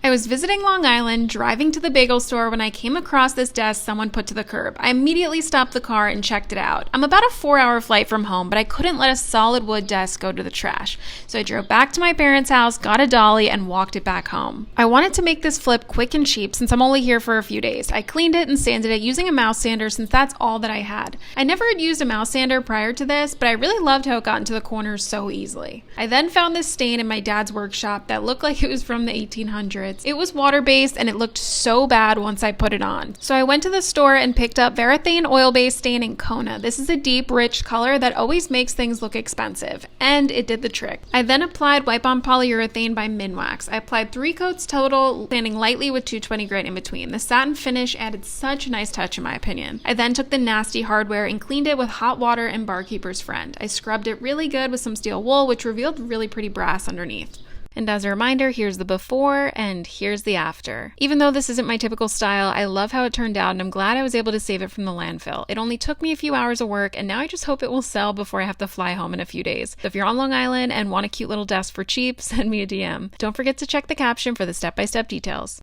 I was visiting Long Island, driving to the bagel store when I came across this desk someone put to the curb. I immediately stopped the car and checked it out. I'm about a 4-hour flight from home, but I couldn't let a solid wood desk go to the trash. So I drove back to my parents' house, got a dolly, and walked it back home. I wanted to make this flip quick and cheap since I'm only here for a few days. I cleaned it and sanded it using a mouse sander since that's all that I had. I never had used a mouse sander prior to this, but I really loved how it got into the corners so easily. I then found this stain in my dad's workshop that looked like it was from the 1800s. It was water-based and it looked so bad once I put it on. So I went to the store and picked up Varathane oil-based stain in Kona. This is a deep, rich color that always makes things look expensive, and it did the trick. I then applied Wipe On Polyurethane by Minwax. I applied 3 coats total, sanding lightly with 220 grit in between. The satin finish added such a nice touch in my opinion. I then took the nasty hardware and cleaned it with hot water and Barkeepers Friend. I scrubbed it really good with some steel wool, which revealed really pretty brass underneath. And as a reminder, here's the before and here's the after. Even though this isn't my typical style, I love how it turned out and I'm glad I was able to save it from the landfill. It only took me a few hours of work and now I just hope it will sell before I have to fly home in a few days. So if you're on Long Island and want a cute little desk for cheap, send me a DM. Don't forget to check the caption for the step-by-step details.